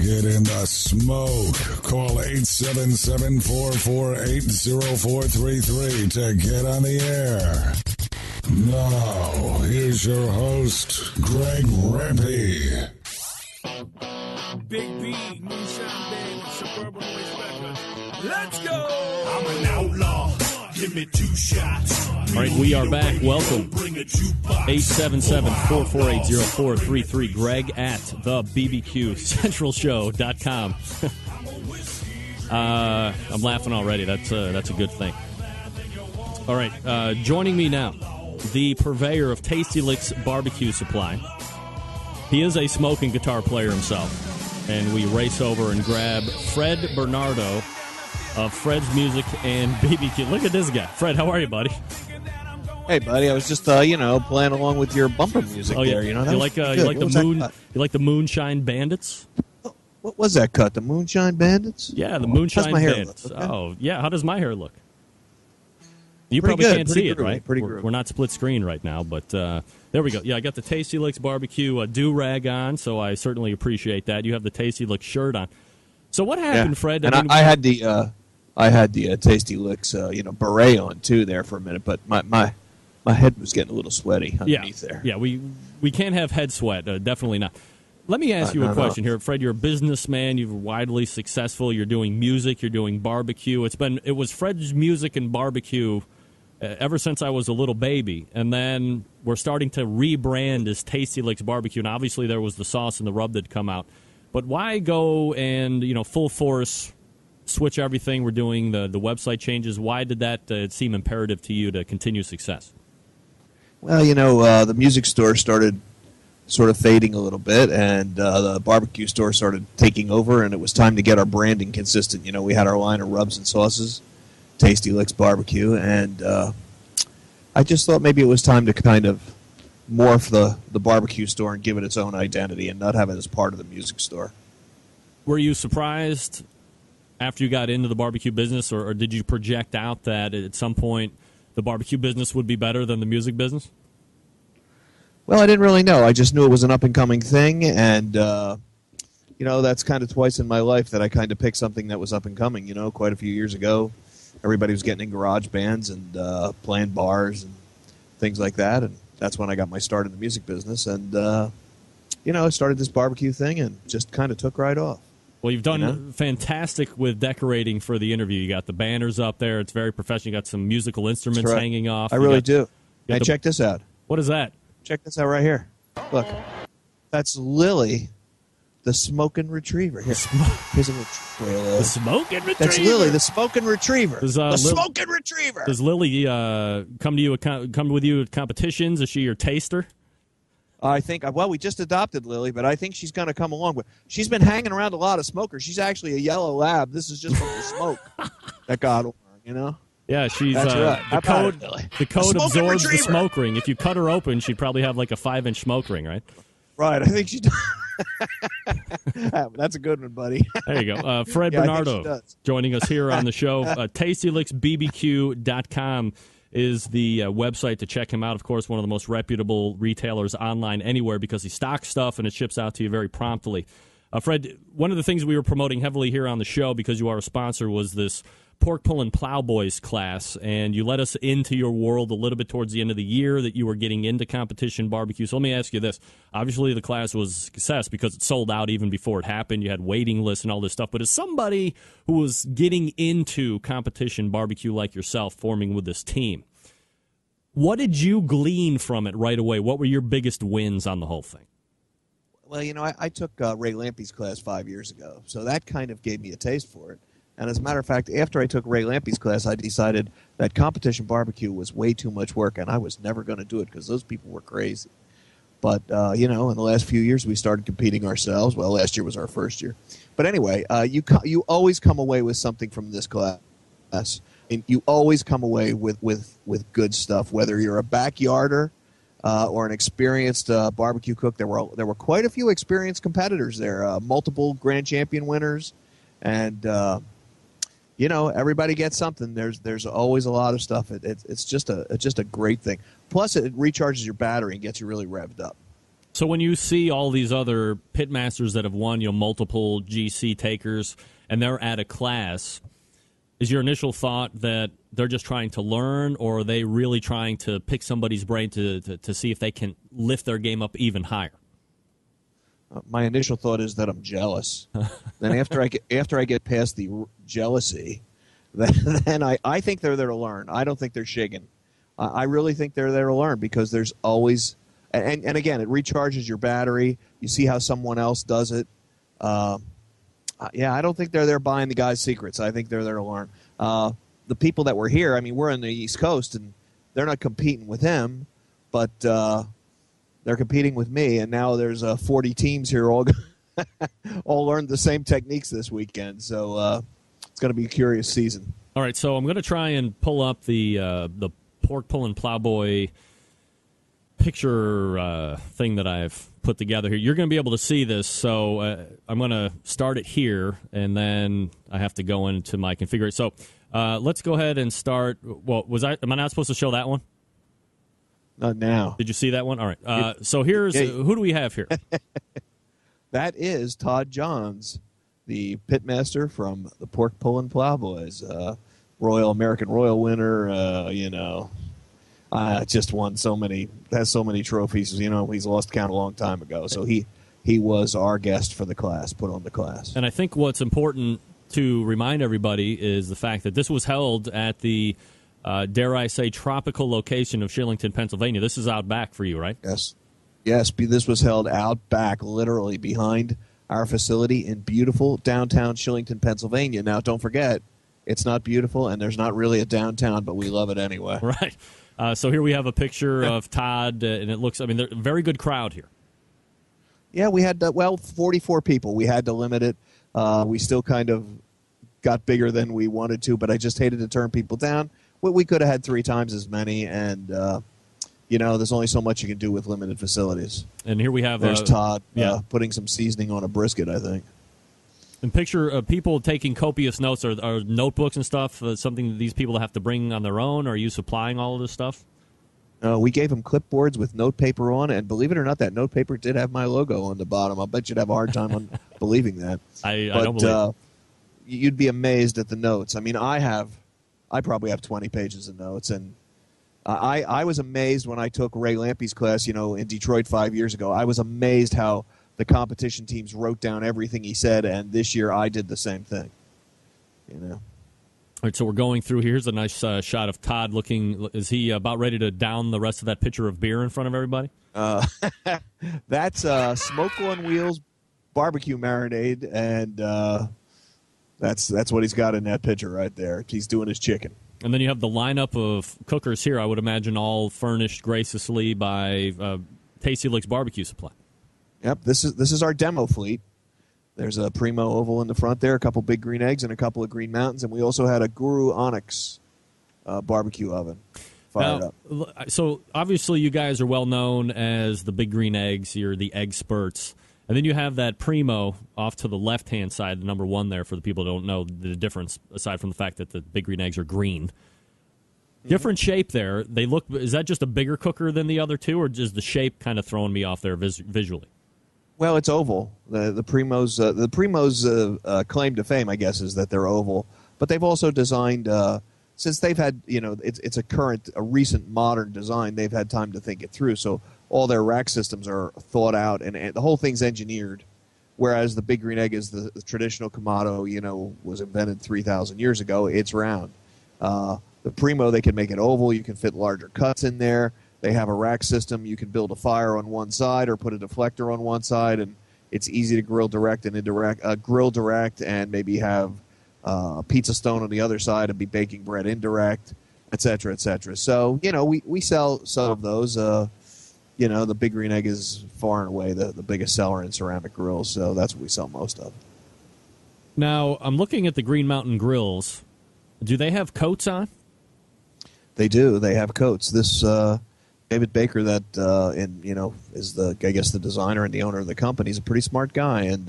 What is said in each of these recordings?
get in the smoke. Call 877-448-0433 to get on the air. Now, here's your host, Greg Rempe. Big B, Moonshine Band, Suburban Waste Records. Let's go! I'm an outlaw. Give me 2 shots. All right, we are back. Welcome. 877-448-0433. Greg at the BBQCentralShow.com. I'm laughing already. That's a good thing. All right, joining me now, the purveyor of Tasty Licks BBQ SUpply. He is a smoking guitar player himself, and we race over and grab Fred Bernardo of Fred's Music and BBQ. Look at this guy. Fred, how are you, buddy? Hey, buddy. I was just, playing along with your bumper music there. You know, you like the Moonshine Bandits? What was that cut? The Moonshine Bandits? Yeah, the Moonshine Bandits. Look, okay. Oh, yeah. How does my hair look? You pretty probably good, can't pretty see it, groovy, right? Pretty we're not split screen right now, but there we go. Yeah, I got the Tasty Licks BBQ do-rag on, so I certainly appreciate that. You have the Tasty Licks shirt on. So what happened, Fred? And I had the Tasty Licks beret on too there for a minute, but my head was getting a little sweaty underneath there. Yeah, we can't have head sweat. Definitely not. Let me ask you a question here, Fred. You're a businessman. You're widely successful. You're doing music. You're doing barbecue. It was Fred's Music and Barbecue ever since I was a little baby, and then we're starting to rebrand as Tasty Licks BBQ. And obviously, there was the sauce and the rub that come out. But why go and full force switch everything? We're doing the website changes. Why did that seem imperative to you to continue success? Well, the music store started sort of fading a little bit, and the barbecue store started taking over, and it was time to get our branding consistent. We had our line of rubs and sauces, Tasty Licks BBQ, and I just thought maybe it was time to kind of morph the barbecue store and give it its own identity and not have it as part of the music store. Were you surprised after you got into the barbecue business, or did you project out that at some point the barbecue business would be better than the music business? Well, I didn't really know. I just knew it was an up-and-coming thing, and, that's kind of twice in my life that I kind of picked something that was up-and-coming. Quite a few years ago, everybody was getting in garage bands and playing bars and things like that, and that's when I got my start in the music business. And, I started this barbecue thing and just kind of took right off. Well, you've done fantastic with decorating for the interview. You got the banners up there. It's very professional. You got some musical instruments hanging off. I really do. Hey, check this out. What is that? Check this out right here. Look. That's Lily, the smoking retriever. Here's a retriever. The smoking retriever. That's Lily, the smoking retriever. Smoking retriever. Does Lily come with you at competitions? Is she your taster? I think, we just adopted Lily, but I think she's going to come along. She's been hanging around a lot of smokers. She's actually a yellow lab. This is just from the smoke that got her, Yeah, she's That's right. The code absorbs the smoke ring. If you cut her open, she'd probably have like a 5-inch smoke ring, right? Right, I think she does. That's a good one, buddy. There you go. Fred Bernardo joining us here on the show. TastyLicksBBQ.com is the website to check him out. Of course, one of the most reputable retailers online anywhere because he stocks stuff and it ships out to you very promptly. Fred, one of the things we were promoting heavily here on the show because you are a sponsor was this pork Pullin Plowboys class, and you let us into your world a little bit towards the end of the year that you were getting into competition barbecue. So let me ask you this. Obviously, the class was a success because it sold out even before it happened. You had waiting lists and all this stuff. But as somebody who was getting into competition barbecue like yourself, forming with this team, what did you glean from it right away? What were your biggest wins on the whole thing? Well, I took Ray Lampe's class 5 years ago, so that kind of gave me a taste for it. And as a matter of fact, after I took Ray Lampe's class, I decided that competition barbecue was way too much work, and I was never going to do it because those people were crazy. But, in the last few years, we started competing ourselves. Well, last year was our first year. But anyway, you always come away with something from this class. And you always come away with good stuff, whether you're a backyarder or an experienced barbecue cook. There were quite a few experienced competitors there, multiple grand champion winners, and everybody gets something. There's always a lot of stuff. It's just a great thing. Plus, it recharges your battery and gets you really revved up. So when you see all these other pitmasters that have won, multiple GC takers, and they're at a class, is your initial thought that they're just trying to learn, or are they really trying to pick somebody's brain to see if they can lift their game up even higher? My initial thought is that I'm jealous. Then after I get past the jealousy, then I think they're there to learn. I don't think they're shigging. I really think they're there to learn, because there's always and again, it recharges your battery. You see how someone else does it. I don't think they're there buying the guy's secrets. I think they're there to learn. The people that were here, I mean, we're on the East Coast, and they're not competing with him, but they're competing with me. And now there's 40 teams here, all learned the same techniques this weekend. So it's going to be a curious season. All right, so I'm going to try and pull up the pork pulling plowboy picture thing that I've put together here. You're going to be able to see this, so I'm going to start it here, and then I have to go into my configure. So let's go ahead and start. Well, am I not supposed to show that one? Not now. Did you see that one? All right. So here's who do we have here? That is Todd Johns, the pitmaster from the Pork Pullin Plowboys, American Royal winner. Just won has so many trophies. He's lost count a long time ago. So he was our guest for the class, put on the class. And I think what's important to remind everybody is the fact that this was held at the, dare I say, tropical location of Shillington, Pennsylvania. This is out back for you, right? Yes. This was held out back, literally behind our facility in beautiful downtown Shillington, Pennsylvania. Now, don't forget, it's not beautiful, and there's not really a downtown, but we love it anyway. Right. So here we have a picture of Todd, and it looks, they're a very good crowd here. Yeah, we had, 44 people. We had to limit it. We still kind of got bigger than we wanted to, but I just hated to turn people down. We could have had 3 times as many, and, there's only so much you can do with limited facilities. And here we have... There's Todd putting some seasoning on a brisket, I think. And picture people taking copious notes or notebooks and stuff, something that these people have to bring on their own. Are you supplying all of this stuff? We gave them clipboards with note paper on, and believe it or not, that note paper did have my logo on the bottom. I bet you'd have a hard time on believing that. I don't believe it. You'd be amazed at the notes. I mean, I probably have 20 pages of notes, and I was amazed when I took Ray Lampy's class, in Detroit 5 years ago. I was amazed how the competition teams wrote down everything he said, and this year I did the same thing. All right, so we're going through here. Here's a nice shot of Todd looking. Is he about ready to down the rest of that pitcher of beer in front of everybody? That's Smoke on Wheels barbecue marinade, and that's what he's got in that pitcher right there. He's doing his chicken. And then you have the lineup of cookers here, I would imagine all furnished graciously by Tasty Licks BBQ SUpply. Yep, this is our demo fleet. There's a Primo oval in the front there, a couple big green eggs, and a couple of green mountains, and we also had a Guru Onyx barbecue oven fired up. So obviously you guys are well known as the big green eggs. You're the egg spurts. And then you have that Primo off to the left-hand side, the number 1 there for the people who don't know the difference, aside from the fact that the big green eggs are green. Different shape there. They look. Is that just a bigger cooker than the other two, or is the shape kind of throwing me off there visually? Well, it's oval. The Primo's claim to fame, I guess, is that they're oval. But they've also designed, since they've had, it's a recent modern design. They've had time to think it through. So all their rack systems are thought out, and the whole thing's engineered. Whereas the big green egg is the traditional Kamado, was invented 3,000 years ago. It's round. The Primo, they can make it oval. You can fit larger cuts in there. They have a rack system. You can build a fire on one side or put a deflector on one side, and it's easy to grill direct and indirect, and maybe have a pizza stone on the other side and be baking bread indirect, et cetera, et cetera. So, we sell some of those. The big green egg is far and away the biggest seller in ceramic grills, so that's what we sell most of. Now, I'm looking at the Green Mountain grills. Do they have coats on? They do. They have coats. This David Baker, that is the designer and the owner of the company, is a pretty smart guy. And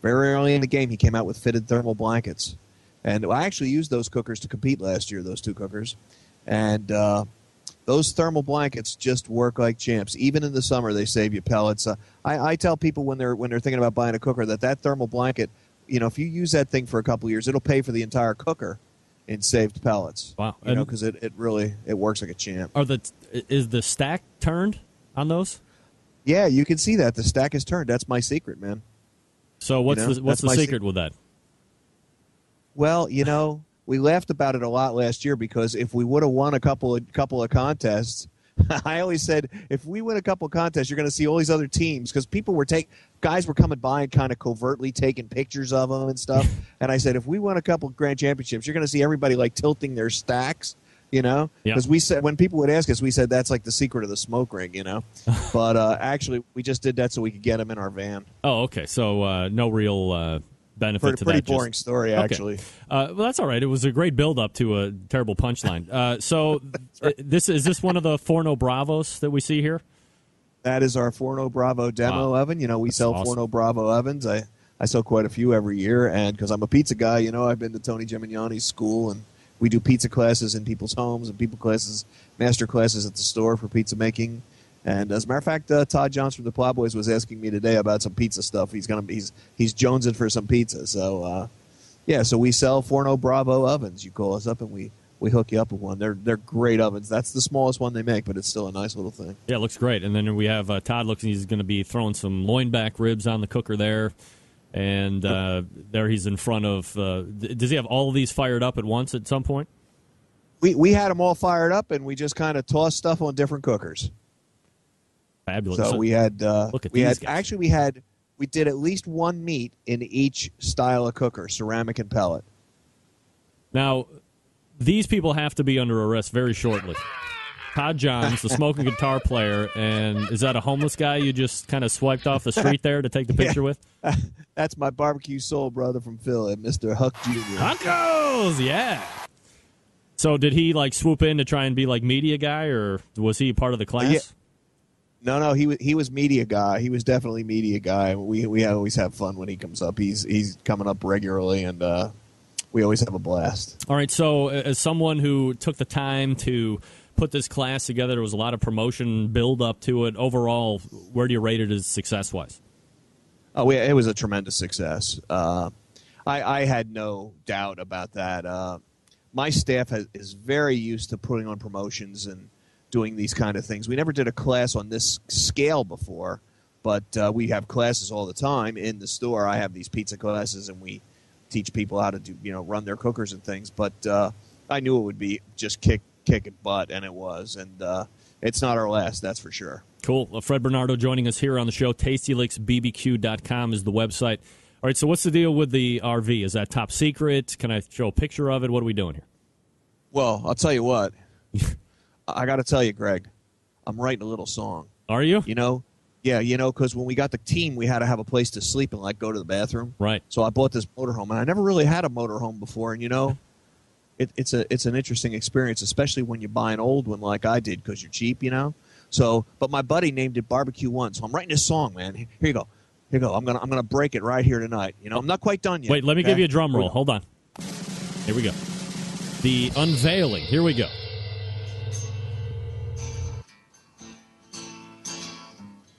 very early in the game, he came out with fitted thermal blankets. And I actually used those cookers to compete last year. Those 2 cookers, and the those thermal blankets just work like champs. Even in the summer, they save you pellets. I tell people when they're thinking about buying a cooker that thermal blanket, if you use that thing for a couple of years, it'll pay for the entire cooker in saved pellets. Wow. Because it really works like a champ. Is the stack turned on those? Yeah, you can see that. The stack is turned. That's my secret, man. So what's the secret with that? Well, we laughed about it a lot last year because if we would have won a couple of contests, I always said if we win a couple of contests, you're going to see all these other teams because guys were coming by and kind of covertly taking pictures of them and stuff. And I said if we win a couple of grand championships, you're going to see everybody like tilting their stacks. Because we said when people would ask us, we said that's like the secret of the smoke ring, But actually, we just did that so we could get them in our van. Oh, okay. So no real benefit to that. Pretty boring story, actually. Okay. Well, that's all right. It was a great build-up to a terrible punchline. So right. Is this one of the Forno Bravos that we see here? That is our Forno Bravo demo oven. We sell awesome. Forno Bravo ovens. I sell quite a few every year, and because I'm a pizza guy, I've been to Tony Gimignani's school, and we do pizza classes in people's homes and master classes at the store for pizza making. And as a matter of fact, Todd Johnson from the Plowboys was asking me today about some pizza stuff. He's jonesing for some pizza. So so we sell Forno Bravo ovens. You call us up and we hook you up with one. They're great ovens. That's the smallest one they make, but it's still a nice little thing. Yeah, it looks great. And then we have Todd looks. He's going to be throwing some loin back ribs on the cooker there. And there he's in front of does he have all of these fired up at once at some point? We had them all fired up, and we just kind of tossed stuff on different cookers. Fabulous. So we had look at these guys. We did at least one meat in each style of cooker, ceramic and pellet. Now, these people have to be under arrest very shortly. Todd Johns, the smoking guitar player, and is that a homeless guy you just kind of swiped off the street there to take the picture with? That's my barbecue soul brother from Philly, Mr. Huck Jr. Huckos, yeah. So did he swoop in to try and be media guy, or was he part of the class? Yeah. No, he was media guy. He was definitely media guy. We always have fun when he comes up. He's coming up regularly, and we always have a blast. All right, so as someone who took the time to put this class together, there was a lot of promotion build up to it. Overall, where do you rate it as success-wise? Oh, it was a tremendous success. I had no doubt about that. My staff is very used to putting on promotions and doing these kind of things. We never did a class on this scale before, but we have classes all the time in the store. I have these pizza classes, and we teach people how to do, run their cookers and things. But I knew it would be just kicking butt, and it was. And it's not our last, that's for sure. Cool. Fred Bernardo joining us here on the show. TastyLicksBBQ.com is the website. All right, so what's the deal with the RV? Is that top secret? Can I show a picture of it? What are we doing here? Well, I'll tell you what. I got to tell you, Greg, I'm writing a little song. Are you? Yeah, because when we got the team, we had to have a place to sleep and go to the bathroom. Right. So I bought this motorhome, and I never really had a motorhome before. And it's an interesting experience, especially when you buy an old one like I did because you're cheap. So, but my buddy named it BBQ One, so I'm writing this song, man. Here you go. I'm gonna break it right here tonight. I'm not quite done yet. Wait, let me give you a drum roll. Hold on. Here we go. The unveiling. Here we go.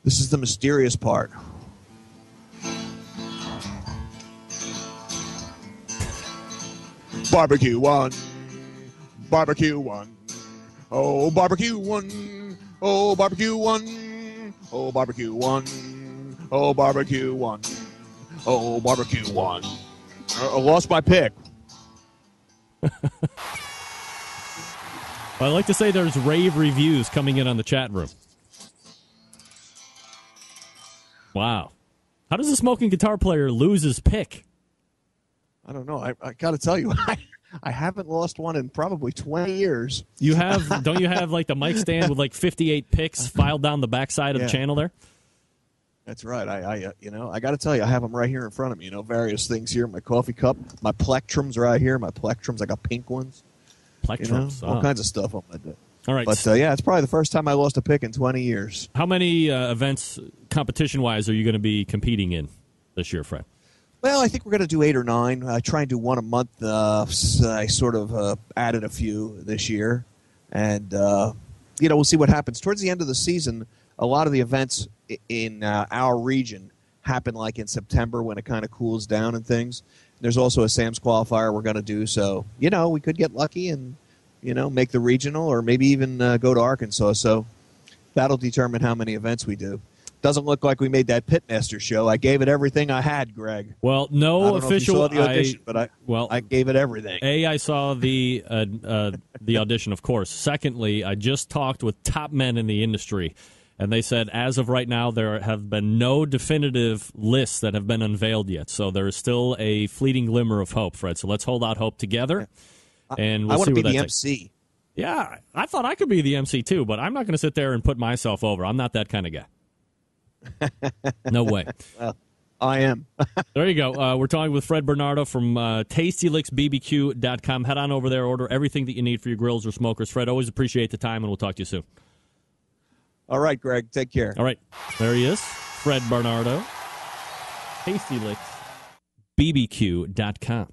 This is the mysterious part. BBQ One, BBQ One, oh BBQ One, oh BBQ One, oh BBQ One, oh BBQ One, oh BBQ One. I lost my pick. I like to say there's rave reviews coming in on the chat room. Wow. How does a smoking guitar player lose his pick? I don't know. I got to tell you, I haven't lost one in probably 20 years. You have? Don't you have the mic stand with 58 picks filed down the backside of the channel there? That's right. I got to tell you, I have them right here in front of me. Various things here. My coffee cup, my plectrums right here. My plectrums, I got pink ones. Plectrums, all kinds of stuff on my deck. All right. But, it's probably the first time I lost a pick in 20 years. How many events, competition-wise, are you going to be competing in this year, Fred? Well, I think we're going to do 8 or 9. I try and do one a month. I sort of added a few this year. And we'll see what happens. Towards the end of the season, a lot of the events in our region happen like in September when it kind of cools down and things. There's also a Sam's qualifier we're going to do. So, we could get lucky and, make the regional or maybe even go to Arkansas. So that'll determine how many events we do. Doesn't look like we made that Pitmaster show. I gave it everything I had, Greg. Well, no official. I don't know if you saw the audition, but I gave it everything. I saw the audition, of course. Secondly, I just talked with top men in the industry, and they said as of right now there have been no definitive lists that have been unveiled yet. So there is still a fleeting glimmer of hope, Fred. So let's hold out hope together, and we'll I want see to be where the that MC. takes. Yeah, I thought I could be the MC too, but I'm not going to sit there and put myself over. I'm not that kind of guy. No way. Well, I am. There you go. We're talking with Fred Bernardo from TastyLicksBBQ.com. Head on over there, order everything that you need for your grills or smokers. Fred, always appreciate the time, and we'll talk to you soon. All right, Greg. Take care. All right. There he is, Fred Bernardo. TastyLicksBBQ.com.